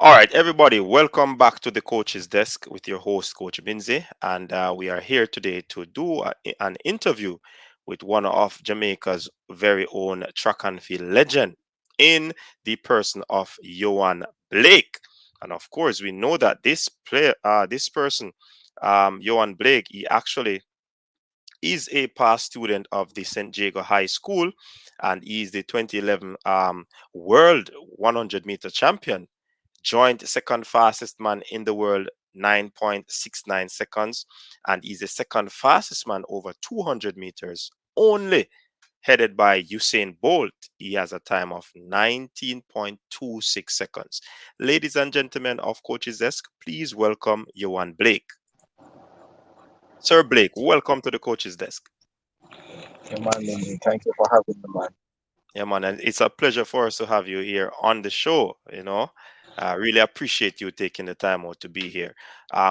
All right, everybody, welcome back to the coach's desk with your host, Coach Binzi. And we are here today to do an interview with one of Jamaica's very own track and field legend in the person of Yohan Blake. And of course, we know that this person, Yohan Blake, he actually is a past student of the St. Jago High School, and he is the 2011 World 100-meter champion, joint second fastest man in the world, 9.69 seconds, and is the second fastest man over 200 meters, only headed by Usain Bolt. He has a time of 19.26 seconds. Ladies and gentlemen of Coach's Desk, please welcome Yohan Blake. Sir Blake, welcome to the Coach's Desk. Yeah, man, Lindsay, thank you for having me, man. Yeah, man, and it's a pleasure for us to have you here on the show. I really appreciate you taking the time out to be here.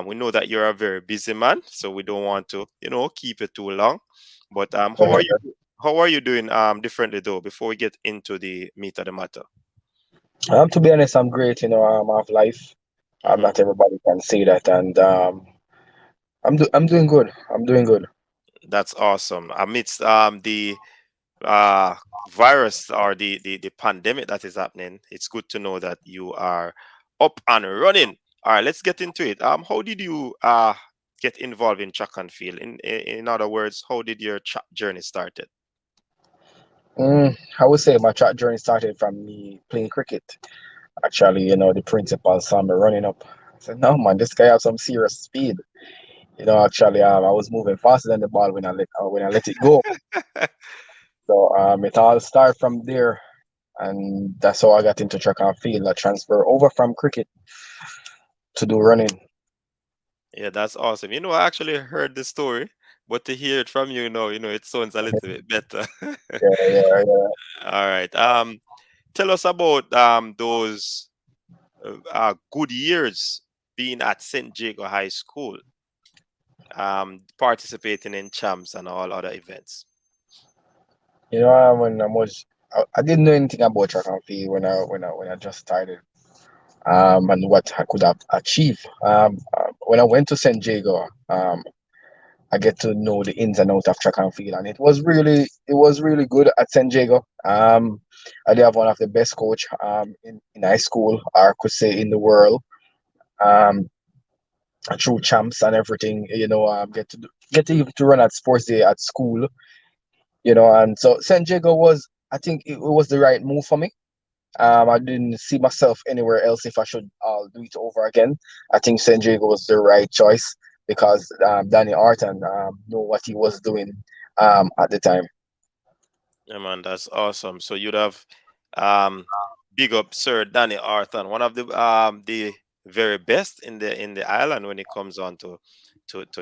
We know that you're a very busy man, so we don't want to, keep it too long. But how are you doing differently though? Before we get into the meat of the matter. To be honest, I'm great. Of life. Hmm. Not everybody can say that, and I'm doing good. I'm doing good. That's awesome. Amidst the uh virus or the pandemic that is happening, it's good to know that you are up and running. All right, let's get into it. How did you get involved in track and field? In other words, how did your track journey started? I would say my track journey started from me playing cricket. Actually, the principal saw me running up. I said, "No, man, this guy has some serious speed." Actually, I was moving faster than the ball when I let it go. So it all started from there, and that's how I got into track and field. I transfer over from cricket to do running. Yeah, that's awesome. I actually heard the story, but to hear it from you, it sounds a little bit better. Yeah, yeah, yeah. All right. Tell us about those good years being at St. Jago High School, participating in champs and all other events. When I didn't know anything about track and field when I just started, and what I could have achieved. When I went to San Diego, I get to know the ins and outs of track and field, and it was really good at San Diego. I did have one of the best coach in high school, or I could say in the world. Um, Through champs and everything, get to even to run at sports day at school, and so San Diego was, I think it was the right move for me. I didn't see myself anywhere else if I should do it over again. I think San Diego was the right choice because Danny Orton know what he was doing at the time. Yeah, man, that's awesome. So you'd have um, big up Sir Danny Arthur, one of the very best in the island when it comes on to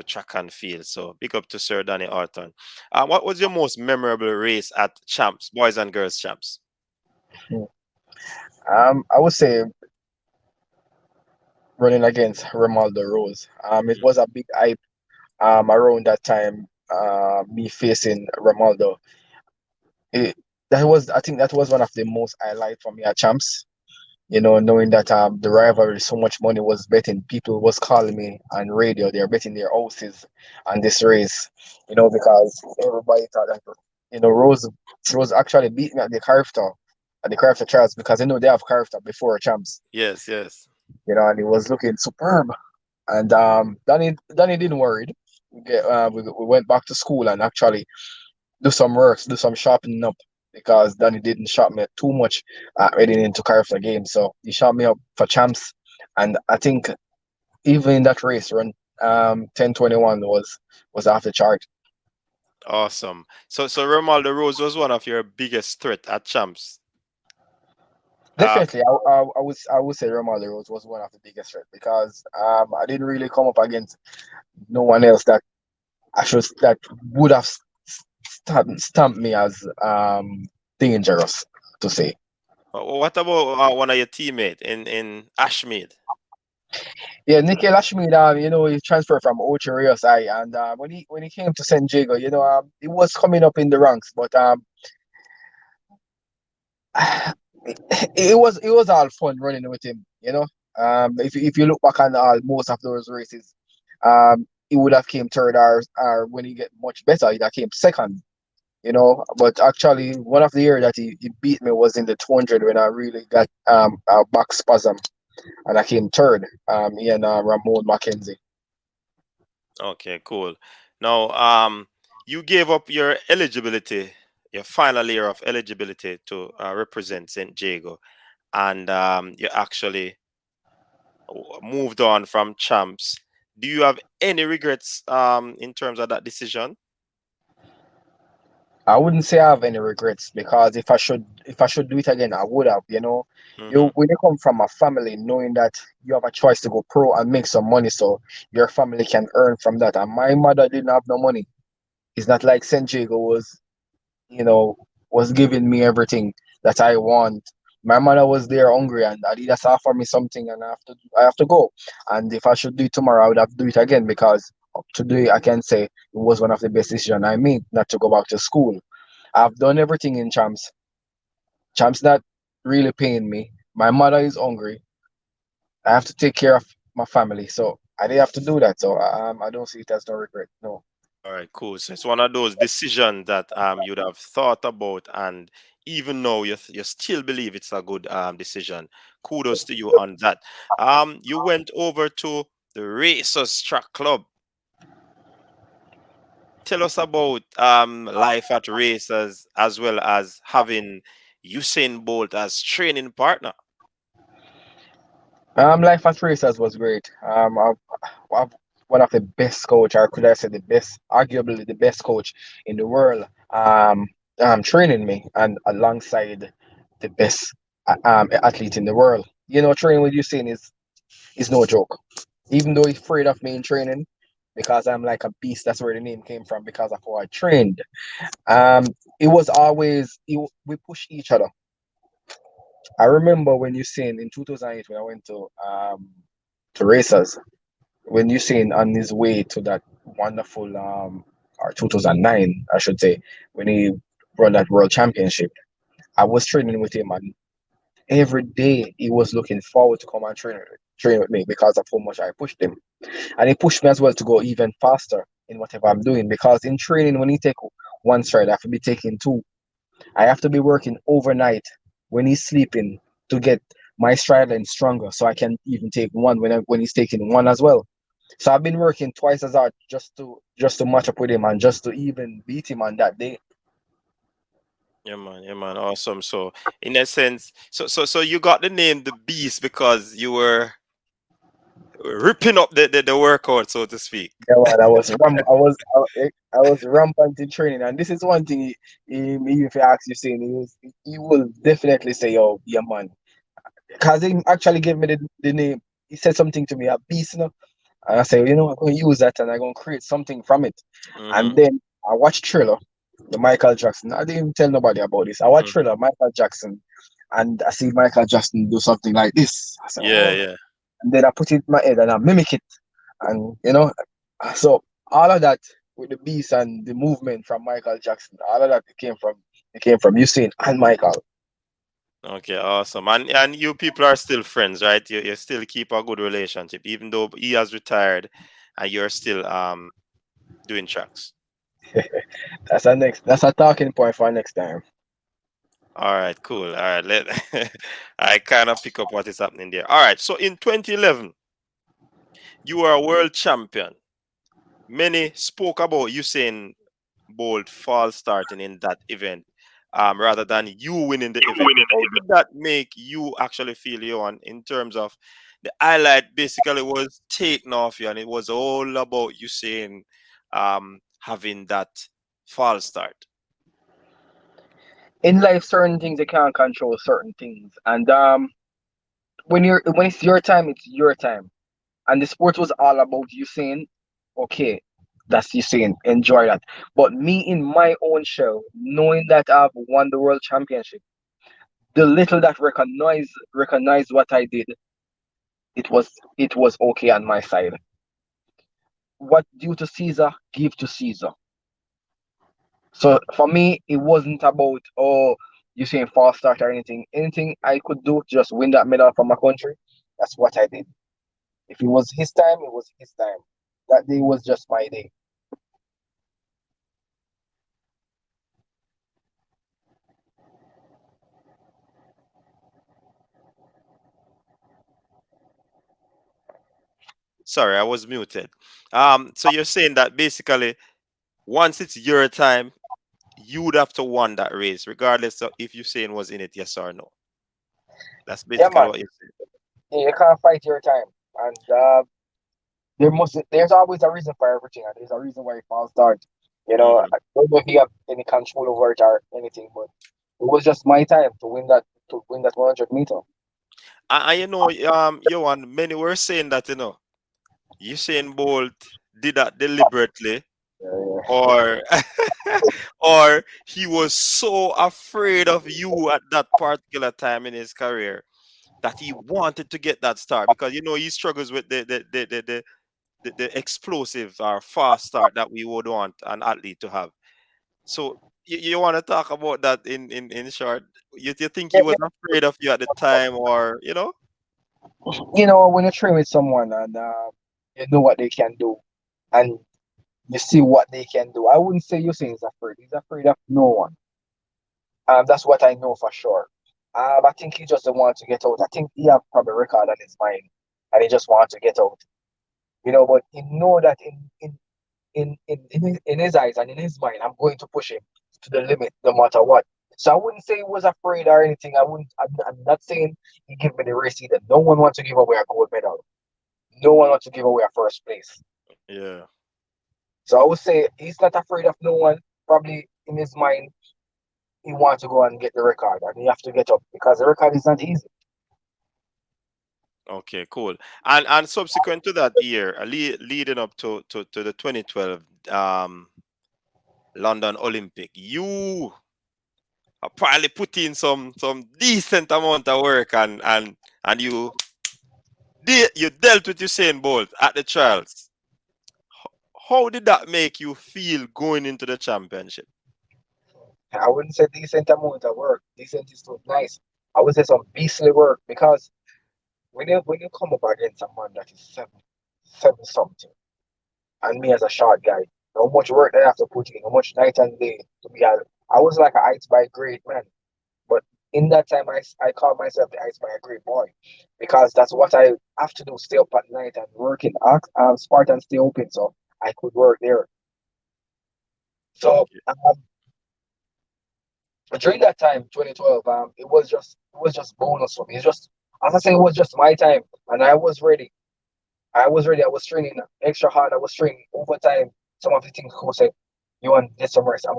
track and field. So big up to Sir Danny Arthur. What was your most memorable race at champs, boys and girls champs? Hmm. I would say running against Romaldo Rose. It Mhm. was a big hype around that time. Me facing Romaldo. It, I think that was one of the most highlight for me at champs. Knowing that the rivalry, so much money was betting, people was calling me on radio, they're betting their houses on this race, because everybody thought that, Rose actually beat me at the character trials because they have character before champs, Yes, yes. and he was looking superb. And Danny didn't worry. We went back to school and actually do some works, do some sharpening up because Danny didn't shop me too much heading into character games. So he shot me up for champs, and I think even in that race run, 10:21 was off the chart. Awesome. So Romualdo Rose was one of your biggest threat at champs. Uh, Definitely, I would say Romario Rose was one of the biggest threat because I didn't really come up against no one else that would have stamped me as dangerous to say. what about one of your teammates in Ashmead? Yeah, Nicky Lashmi, he transferred from Ocho Rios I, and when he came to San Diego, he was coming up in the ranks, but it was all fun running with him. If you look back on most of those races, he would have came third, or when he get much better, he came second. But actually, one of the year that he beat me was in the 200 when I really got a back spasm, and I came third. He and Ramon Mackenzie. Okay, cool. Now, you gave up your eligibility, your final year of eligibility to represent St. Jago, and you actually moved on from champs. Do you have any regrets in terms of that decision? I wouldn't say I have any regrets because if I should do it again, I would have. Mm-hmm. When you come from a family knowing that you have a choice to go pro and make some money, so your family can earn from that. And my mother didn't have no money. It's not like St. Jago you know, was giving me everything that I want. My mother was there hungry, and Adidas offered me something, and I have to go. And if I should do it tomorrow, I would have to do it again because today I can say it was one of the best decisions I made not to go back to school. I've done everything in champs. Champs not really paying me. My mother is hungry. I have to take care of my family, so I did have to do that. So I don't see it as no regret. No. All right, cool. So it's one of those decisions that you'd have thought about, and even though you still believe it's a good decision. Kudos to you on that. You went over to the Racers Track Club. Tell us about life at Racers as well as having Usain Bolt as training partner. Life at Racers was great. I've one of the best coach, or could I say the best, arguably the best coach in the world. Training me and alongside the best athlete in the world. Training with Usain is no joke. Even though he's afraid of me in training, because I'm like a beast. That's where the name came from because of how I trained. Um, it was always we push each other. I remember when you seen in 2008 when I went to Racers, when you seen on his way to that wonderful or 2009 I should say, when he won that world championship. I was training with him, and every day he was looking forward to come and train with me because of how much I pushed him. And he pushed me as well to go even faster in whatever I'm doing, because in training when he take one stride I have to be taking two. I have to be working overnight when he's sleeping to get my stride line stronger so I can even take one when he's taking one as well. So I've been working twice as hard just to match up with him and just to even beat him on that day. Yeah, man, awesome. So, in a sense, so you got the name the Beast because you were ripping up the workout, so to speak. Yeah, man, I was rampant in training, and this is one thing. If you ask you, saying he will definitely say, "Oh, yeah, man," because he actually gave me the name. He said something to me, a beast, and I say, I'm going to use that and I'm going to create something from it. Mm-hmm. And then I watched Thriller, the Michael Jackson. I didn't even tell nobody about this. I watched Mm-hmm. Thriller, Michael Jackson, and I see Michael Jackson do something like this. I said, Yeah, oh, yeah. and then I put it in my head and I mimic it. And, so all of that with the beats and the movement from Michael Jackson, all of that it came from Usain and Michael. Okay, awesome. And you people are still friends, right? You still keep a good relationship, even though he has retired, and you're still doing tracks. That's a talking point for next time. All right, cool. All right, I kind of pick up what is happening there. All right, so in 2011, you were a world champion. Many spoke about Usain Bolt false starting in that event, rather than you winning the event. How did that make you actually feel, Johan, in terms of the highlight basically was taken off you, and it was all about Usain having that false start? In life, certain things you can't control certain things. And when it's your time, it's your time. And the sport was all about you saying, okay, that's you saying, enjoy that. But me in my own show, knowing that I've won the world championship, the little that recognized what I did, it was okay on my side. What due to Caesar, give to Caesar. So for me, it wasn't about, you saying false start or anything. Anything I could do, just win that medal for my country. That's what I did. If it was his time, it was his time. That day was just my day. Sorry, I was muted. So you're saying that basically once it's your time, you would have to won that race, regardless of if Usain was in it, yes or no. That's Yeah, basically man. what you're saying. You can't fight your time, and there's always a reason for everything, and there's a reason why it falls start. Hmm. I don't know if you have any control over it or anything, but it was just my time to win that 100 meter. And you know, Johan, many were saying that, Usain Bolt did that deliberately, Yeah, or or he was so afraid of you at that particular time in his career that he wanted to get that start, because he struggles with the explosive or fast start that we would want an athlete to have. So you want to talk about that in short? You think he yeah. was afraid of you at the time, or When you train with someone and you know what they can do, and you see what they can do, I wouldn't say Usain is afraid. He's afraid of no one. That's what I know for sure. I think he just want to get out. I think he have probably record on his mind, and he just wants to get out. But he know that in his eyes and in his mind, I'm going to push him to the limit no matter what. So I wouldn't say he was afraid or anything. I wouldn't. I'm not saying he give me the race either. No one wants to give away a gold medal. No one wants to give away a first place. yeah. So I would say he's not afraid of no one. Probably in his mind, he wants to go and get the record, and he have to get up because the record is not easy. Okay, cool. And subsequent to that year, leading up to the 2012 London Olympic, you probably put in some decent amount of work, and you dealt with Usain Bolt at the trials. How did that make you feel going into the championship? I wouldn't say decent amount of work. Decent is too nice. I would say some beastly work because when you come up against a man that is seven something, and me as a short guy, how much work I have to put in, how much night and day to be at. I was like an ice by grade man, but in that time I call myself the ice by a grade boy because that's what I have to do. Stay up at night and work in Spartan stay open, so I could work there. So Okay. during that time, 2012, it was just bonus for me. It's just as I say, it was just my time, and I was ready. I was ready. I was training extra hard. I was training overtime. Some of the things coach said, "You want to get some rest." I'm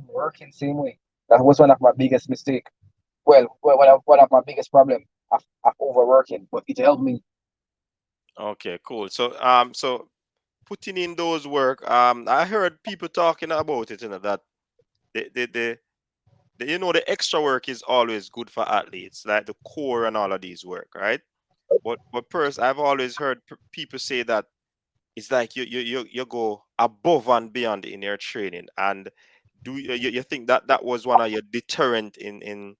working same way. That was one of my biggest mistake. Well, one of my biggest problem of overworking, but it helped me. Okay, cool. So putting in those work, I heard people talking about it, that the the, the the extra work is always good for athletes, like the core and all of these work, right? But first, I've always heard people say that it's like you go above and beyond in your training. And you think that that was one of your deterrent in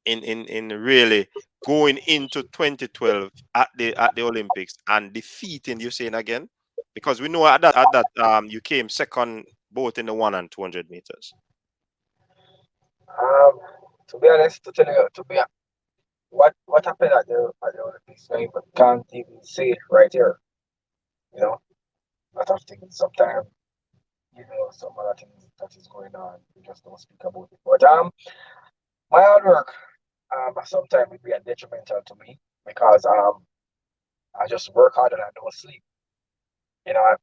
really going into 2012 at the Olympics and defeating Usain again? Because we know at that you came second both in the 100 and 200 meters. Um, to be honest, to tell you, to be what happened at the Olympics, I can't even say it right here. You know, a lot of things sometimes. Some other things that is going on. We just don't speak about it. But my hard work sometimes it be a detrimental to me because I just work hard and I don't sleep. I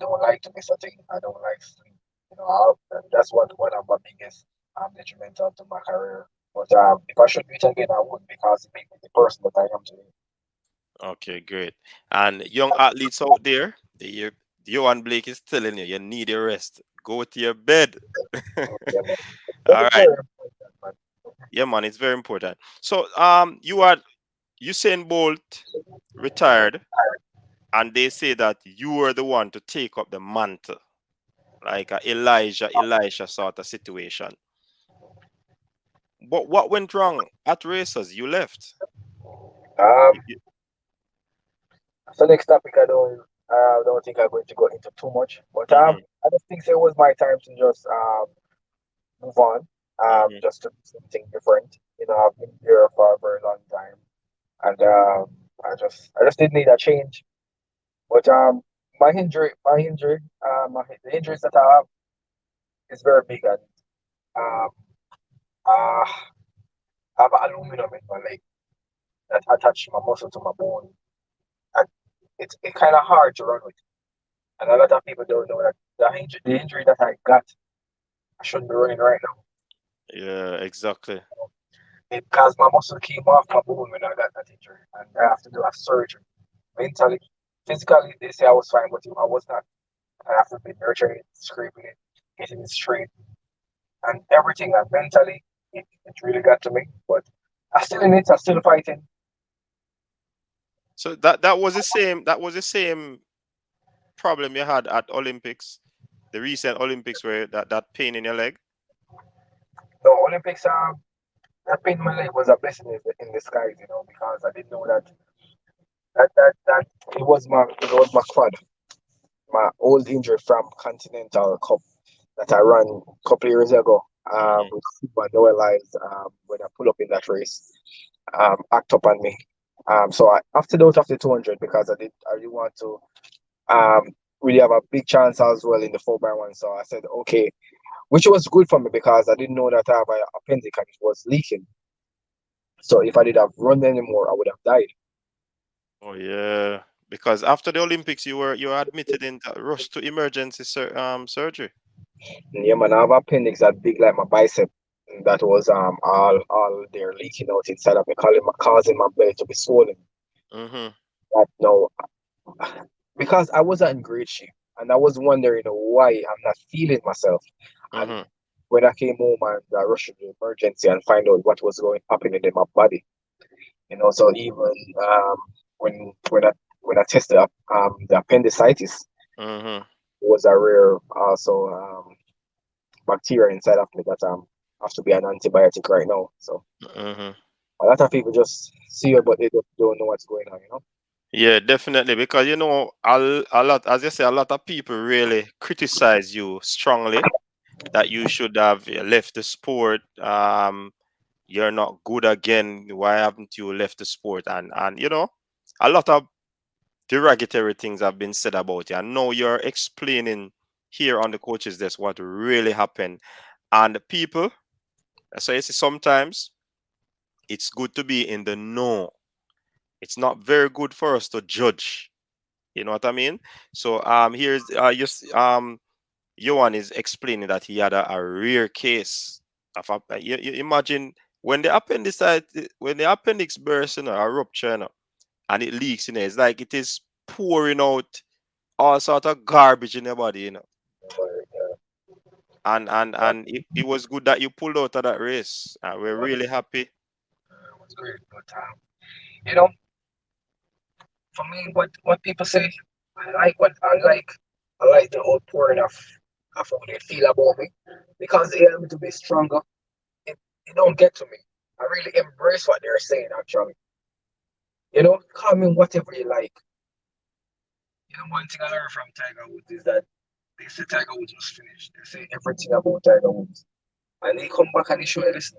don't like to miss a thing. I don't like sleep. And that's one of my biggest detrimental to my career. But if I should do it again, I would because it made me the person that I am today. Okay, great. And young athletes out there, Johan Blake is telling you, you need a rest. Go to your bed. Yeah, man. All Very, right. very important, man. Yeah, man, it's very important. So, Usain Bolt retired, and they say that you were the one to take up the mantle, like a Elijah sort of situation. But what went wrong at races? You left. Um, You- you- so next topic, I don't think I'm going to go into too much, but mhm, I just think it was my time to just move on, mhm. just to do something different. I've been here for a very long time, and I just did need a change. But the injuries that I have is very big, and um, uh, I have aluminum in my leg that attach my muscle to my bone, and it's kind of hard to run with. And a lot of people don't know that the injury that I got, I shouldn't be running right now. Yeah, exactly. Because my muscle came off my bone when I got that injury, and I have to do a surgery. Mentally, physically, they say I was fine, but I was not. I have to be nurturing it, scraping it, getting it straight, and everything. And mentally, it really got to me. But I still in it. I still fighting. So that was the same. That was the same problem you had at Olympics, the recent Olympics, where that pain in your leg. The Olympics, that pain in my leg was a blessing in disguise, because I didn't know that it was my quad, my old injury from Continental Cup that I ran a couple of years ago. Mhm, With Cuba Noelize, when I pull up in that race, act up on me. So I opted out of the 200 because I didn't want to um really have a big chance as well in the 4x1. So I said okay, which was good for me because I didn't know that I have an appendix and it was leaking. So if I did have run anymore, I would have died. oh yeah, because after the Olympics, you were admitted in rush to emergency surgery. And yeah, man, I have appendix that big like my bicep. That was all there leaking out inside of me, causing my belly to be swollen. Mhm, That no, because I wasn't in great shape, and I was wondering why I'm not feeling myself. And mhm, when I came home and I rushed to the emergency and find out what was going happening in my body, so even um, when I tested up the appendicitis, mhm, was a rare also bacteria inside of me that have to be an antibiotic right now. So mhm. a lot of people just see it, but they don't know what's going on. Yeah, definitely. Because a lot, as you say, a lot of people really criticize you strongly that you should have left the sport. You're not good again. Why haven't you left the sport? And a lot of derogatory things have been said about you. And now you're explaining here on the coaches desk what really happened. And the people, so you see, sometimes it's good to be in the know. It's not very good for us to judge. You know what I mean? So here's just Yohan is explaining that he had a rare case of you imagine when the appendix bursts, a rupture, and it leaks, it's like it is pouring out all sort of garbage in your body, But, and it was good that you pulled out of that race. We're it really happy. was great. But you know, for me, what people say, I like the outpouring of how they feel about me because they help me to be stronger. It don't get to me. I really embrace what they're saying. Actually, call me whatever you like. One thing I learned from Tiger Woods is that they say Tiger Woods was finished. They say everything about Tiger Woods, and they come back and they show you, listen,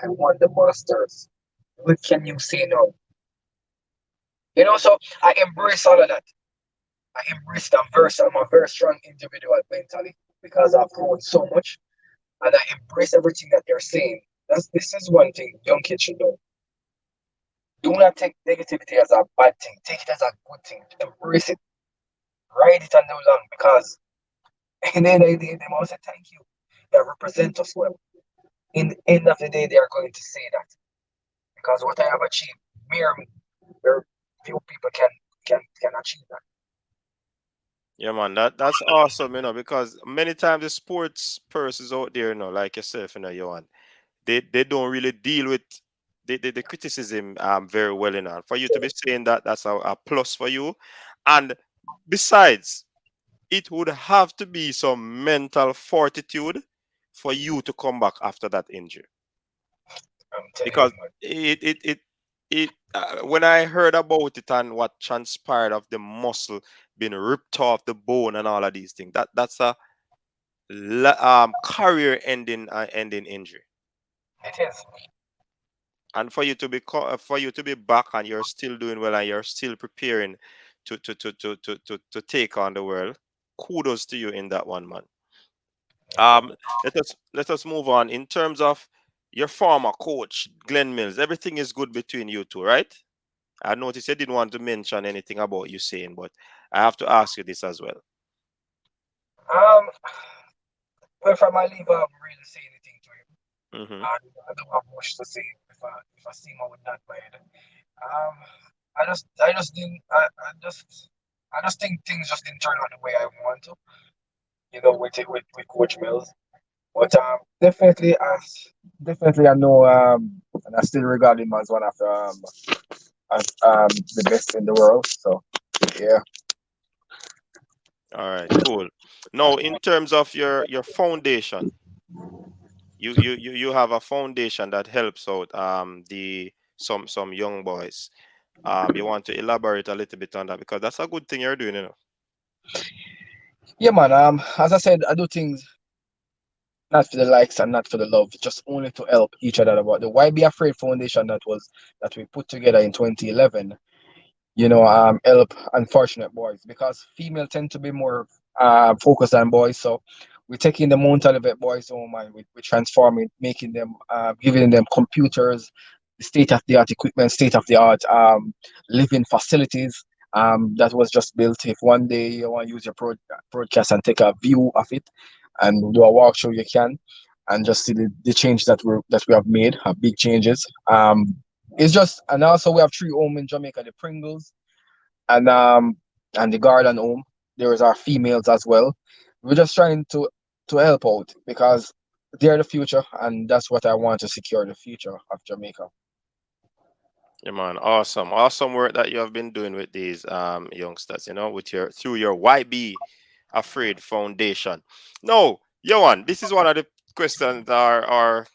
I won the Masters. What can you say now? So I embrace all of that. I embrace that verse. I'm a very strong individual mentally because I've grown so much and I embrace everything that they're saying. This is one thing young kids should know. Do not take negativity as a bad thing. Take it as a good thing. Embrace it. Ride it on no long because in the end of the day, they must say thank you. That represent us well. In the end of the day, they are going to say that because what I have achieved, mere me, very few people can achieve that. Yeah, man, that's awesome, because many times the sports persons out there, like yourself, Johan, they don't really deal with the criticism very well, enough for you to be saying that. That's a plus for you. And besides, it would have to be some mental fortitude for you to come back after that injury, I'm telling you, because man. it it when I heard about it and what transpired of the muscle being ripped off the bone and all of these things, that's a career ending injury. It is. And for you to be for you to be back and you're still doing well and you're still preparing to take on the world, kudos to you in that one, man. Um, let us move on. In terms of your former coach, Glenn Mills, everything is good between you two, right? I noticed you didn't want to mention anything about you saying, but I have to ask you this as well. Um, well, from my leave, I haven't really say anything to him. Hmm. I don't have much to say if I see him, I would not mind. I just didn't, I just think things just didn't turn out the way I want to, with Coach Mills. But definitely I know, and I still regard him as one of the best in the world. So yeah. All right, cool. Now, in terms of your foundation, you have a foundation that helps out the some young boys. You want to elaborate a little bit on that because that's a good thing you're doing, you know. Yeah, man. As I said, I do things not for the likes and not for the love, just only to help each other. About the Why Be Afraid Foundation that we put together in 2011, help unfortunate boys because female tend to be more focused on boys. So we're taking the Mount Olivet boys home and we're transforming, making them, giving them computers, state of the art equipment, state of the art living facilities. That was just built. If one day you want to use your broadcast and take a view of it and do a walkthrough, you can, and just see the change that we have made, big changes. It's just, and also we have three home in Jamaica, the Pringles and the garden home. There is our females as well. We're just trying to help out because they're the future, and that's what I want to secure the future of Jamaica. Yeah, man, awesome, awesome work that you have been doing with these youngsters. You know, with your through your YB Afraid Foundation. No, Yohan, this is one of the questions or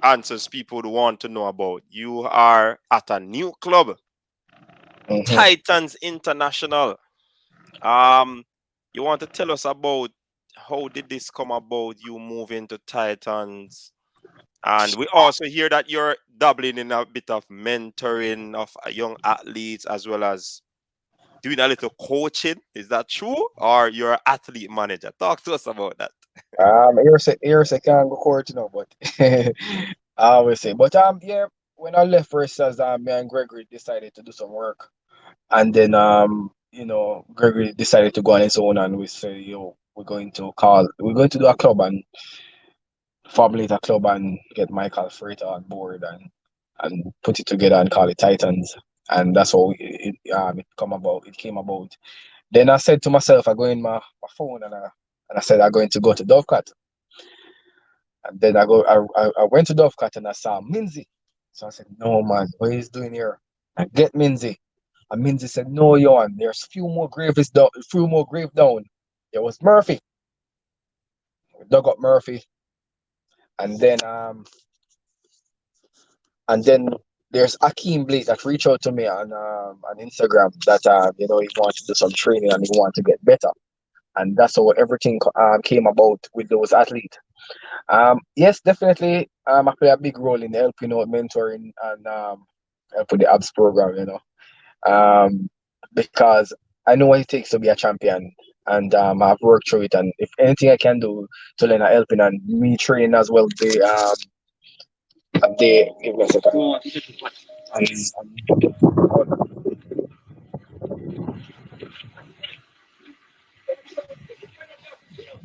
answers people would want to know about. You are at a new club, Hmm. Titans International. Um, you want to tell us about how did this come about? You moving to Titans, and we also hear that you're dabbling in a bit of mentoring of young athletes as well as doing a little coaching. Is that true? Or you're an athlete manager? Talk to us about that. Here's a can go court, but I always say, but yeah, when I left versus me and Gregory decided to do some work, and then Gregory decided to go on his own, and we say, we're going to do a club and formulate a club and get Michael Freighter on board and put it together and call it Titans. And that's how it came about. Then I said to myself, I go in my phone and I said I'm going to go to Dovecat. And then I went to Dovecat and I saw Minzy. So I said, no man, what he's doing here? I get Minzy. And Minzy said, no, Johan, there's few more grave down. There was Murphy. We dug up Murphy. And then And then there's Akeem Blake that reached out to me on Instagram that he wants to do some training and he wants to get better. And that's how everything came about with those athletes. Yes, definitely. I play a big role in helping out, mentoring, and help with the abs program. Because I know what it takes to be a champion, and I've worked through it. And if anything I can do to lend a helping and me training as well, they give me a second.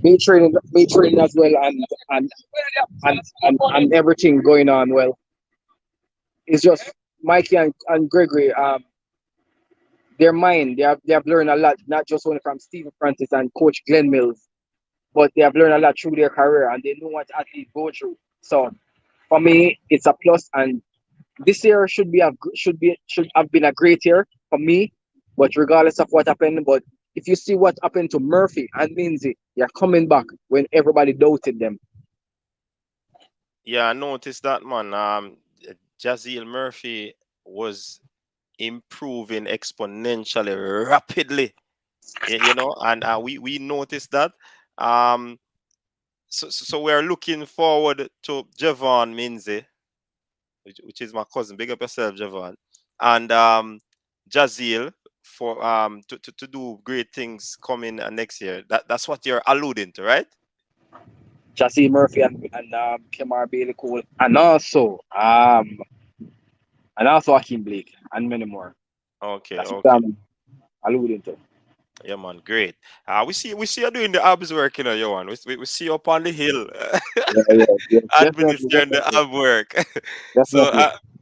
Me training as well, and everything going on well. It's just Mikey and Gregory. Their mind, they have learned a lot, not just only from Stephen Francis and Coach Glenn Mills, but they have learned a lot through their career, and they know what athletes go through. So for me, it's a plus, and this year should have been a great year for me. But regardless of what happened, but if you see what happened to Murphy and Lindsay, they're coming back when everybody doubted them. Yeah, I noticed that, man. Jaziel Murphy was improving exponentially rapidly. You know, and we noticed that. Um, so we're looking forward to Javon Minze, which is my cousin. Big up yourself, Javon, and Jazil for to do great things coming next year. That's what you're alluding to, right? Jesse Murphy and Kemar Bailey Cole, and also Akeem Blake and many more. Okay, That's what okay. I'm alluding to. Yeah, man, great. We see you doing the abs work, you know, Johan. We see you up on the hill Yeah, yeah, yeah. Definitely, administering the definitely, ab work. So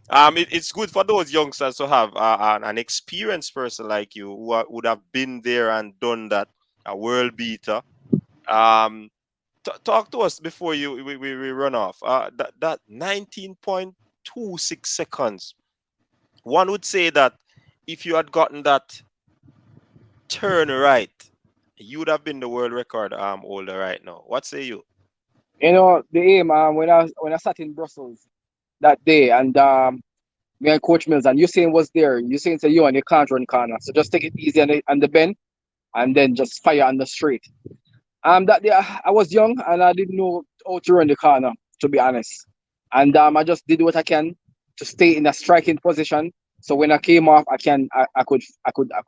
definitely. it's good for those youngsters to have an experienced person like you who would have been there and done that, a world beater. Um, talk to us before we run off. That 19.26 seconds. One would say that if you had gotten that turn right, you would have been the world record holder right now. What say you? You know the aim. When I sat in Brussels that day, and me and Coach Mills and Usain was there. Usain said, "You and you can't run corner, so just take it easy on the bend, and then just fire on the straight." That day I was young and I didn't know how to run the corner, to be honest. And I just did what I can to stay in a striking position. So when I came off, I could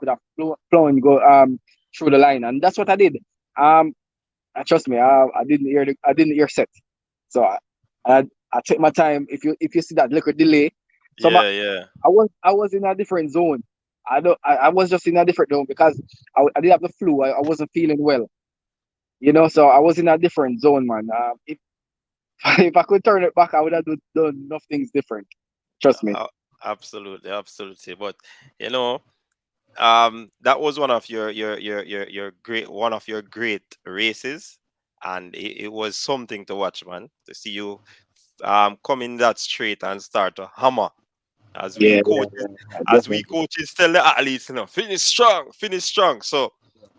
have flown and go through the line, and that's what I did. Um, trust me, I didn't hear set. So I I take my time. If you see that little delay, so Yeah, yeah. I was in a different zone. I was just in a different zone because I did have the flu. I wasn't feeling well. So I was in a different zone, man. If if I could turn it back, I would have done enough things different. Trust me. Uh, Absolutely, absolutely. But you know, that was one of your great one of your great races, and it was something to watch, man. To see you come in that straight and start to hammer as we Yeah, coaches definitely. tell the athletes, finish strong. So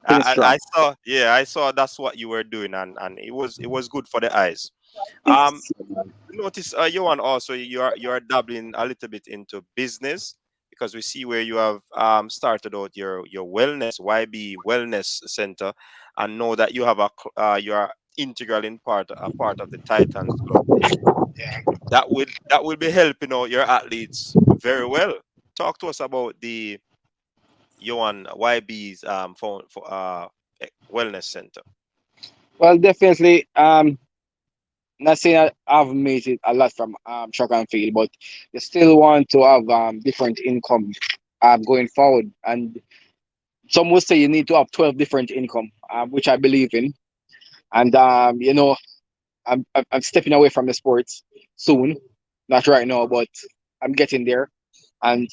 Finish strong. I saw, yeah, I saw that's what you were doing, and it was good for the eyes. Um, Notice, Johan, also you are dabbling a little bit into business because we see where you have started out your wellness YB Wellness Center, and know that you are integral in part of the Titans Club. That will be helping out your athletes very well. Talk to us about the Johan YB's wellness center. Well, definitely. Not saying I've made it a lot from track and field, but you still want to have different income going forward. And some would say you need to have 12 different income, which I believe in. And I'm stepping away from the sports soon, not right now, but I'm getting there. And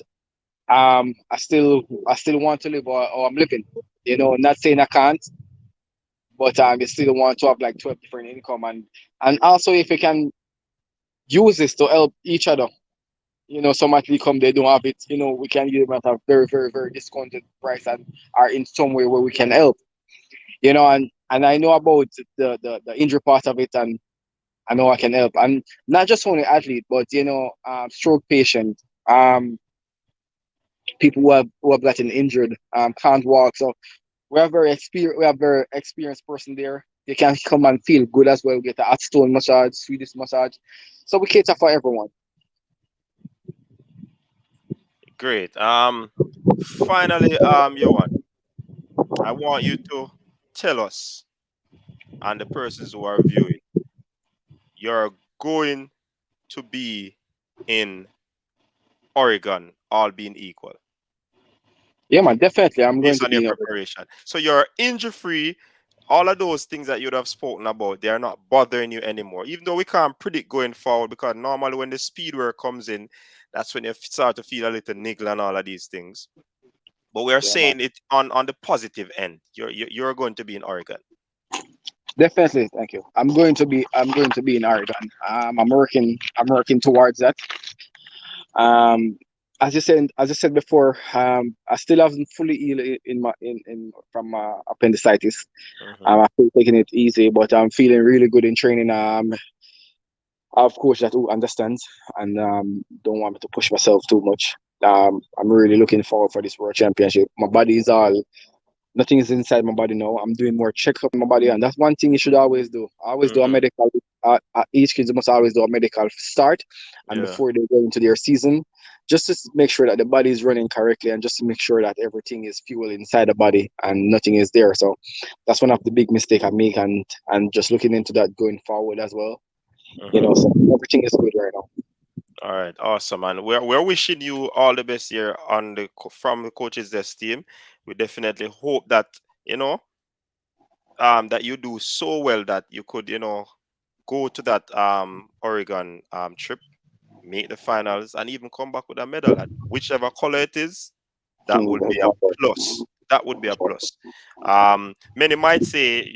I still want to live or I'm living. Not saying I can't, but you still want to have like 12 different income, and also if you can use this to help each other. Some athlete come, they don't have it. We can give them at a very, very, very discounted price and are in some way where we can help. And I know about the injury part of it, and I know I can help. And not just only athlete, but stroke patient, people who have gotten injured, can't walk. So we have very experienced person there. They can come and feel good as well. Get a hot stone massage, Swedish massage. So we cater for everyone. Great. Finally, Johan, I want you to tell us and the persons who are viewing, you're going to be in Oregon, all being equal, Yeah, man, definitely. I'm going based to on be your in Oregon. preparation. So you're injury free. All of those things that you'd have spoken about, they are not bothering you anymore. Even though we can't predict going forward, because normally when the speed work comes in, that's when you start to feel a little niggle and all of these things. But we are Yeah, man. saying it on the positive end. You're going to be in Oregon. Definitely, thank you. I'm going to be in Oregon. I'm working towards that. Um, as I said before, I still haven't fully healed in my in from appendicitis. Hmm. I'm still taking it easy, but I'm feeling really good in training. I have coach that who understands and don't want me to push myself too much. I'm really looking forward for this World Championship. My body is all nothing is inside my body now. I'm doing more checkup in my body, and that's one thing you should always do. Always do a Mm-hmm. medical. Each kids must always do a medical start, and Yeah. before they go into their season, just to make sure that the body is running correctly, and just to make sure that everything is fuel inside the body and nothing is there. So that's one of the big mistake I make, and just looking into that going forward as well. Mm-hmm. So everything is good right now. All right, awesome, and we're wishing you all the best here on from the coaches desk team. We definitely hope that you know that you do so well that you could go to that Oregon trip, make the finals, and even come back with a medal. And whichever color it is, that would be That's a wonderful. plus. That would be a plus. Many might say,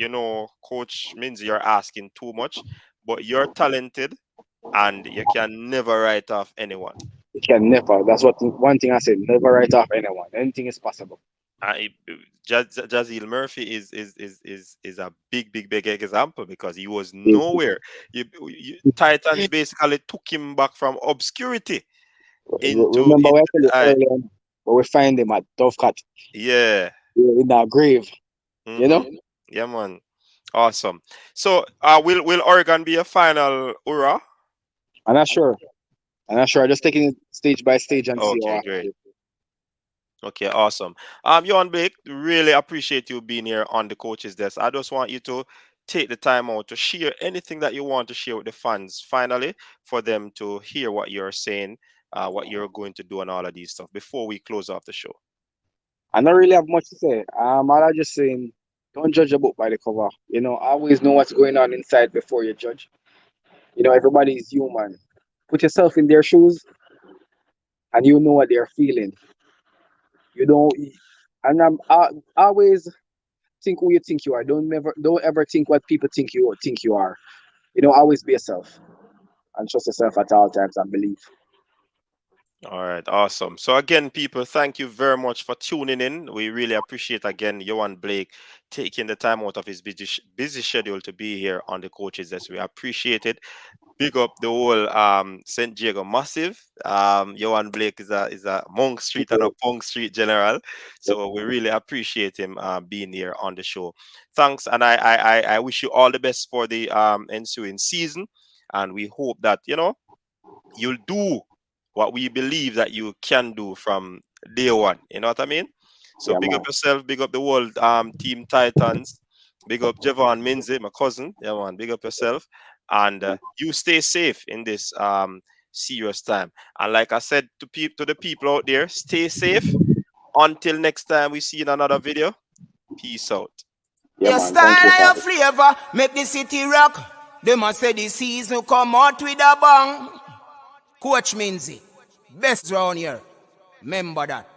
Coach means you're asking too much, but you're talented and you can never write off anyone. You can never. That's one thing I said. Never write off anyone. Anything is possible. I, Jazeel Murphy is a big example because he was nowhere. Titans basically took him back from obscurity Remember, into we told you the eye. earlier on, but we find him at Dove Cut Yeah. in our grave. You Mm-hmm. know, Yeah, man. Awesome. So, will Oregon be a final? Hurrah! I'm not sure. I'm not sure. I'm just taking it stage by stage and see Okay, how. great. Okay, awesome. Johan Blake, really appreciate you being here on the coaches desk. I just want you to take the time out to share anything that you want to share with the fans finally for them to hear what you're saying, what you're going to do and all of these stuff before we close off the show. I don't really have much to say. All I just saying, don't judge a book by the cover. Always know what's going on inside before you judge. Everybody is human. Put yourself in their shoes, and you know what they're feeling. You don't, and always think who you think you are. Don't ever think what people think you are. Always be yourself and trust yourself at all times and believe. All right, awesome. So again, people, thank you very much for tuning in. We really appreciate again Johan Blake taking the time out of his busy schedule to be here on the coaches desk. We appreciate it. Big up the whole St. Diego massive. Johan Blake is a Monk Street and a Punk Street general. So we really appreciate him being here on the show. Thanks, and I wish you all the best for the ensuing season. And we hope that you'll do what we believe that you can do from day one. You know what I mean? So Yeah, big up man. yourself, big up the world team Titans, big up Javon Minze, my cousin. Yeah, man, big up yourself. And you stay safe in this serious time. And like I said to the people out there, stay safe. Until next time we see you in another video. Peace out. Yeah, Your man. Thank you, style and your Father. flavor make the city rock. They must say the season come out with a bang. Coach Minzy, best round here. Remember that.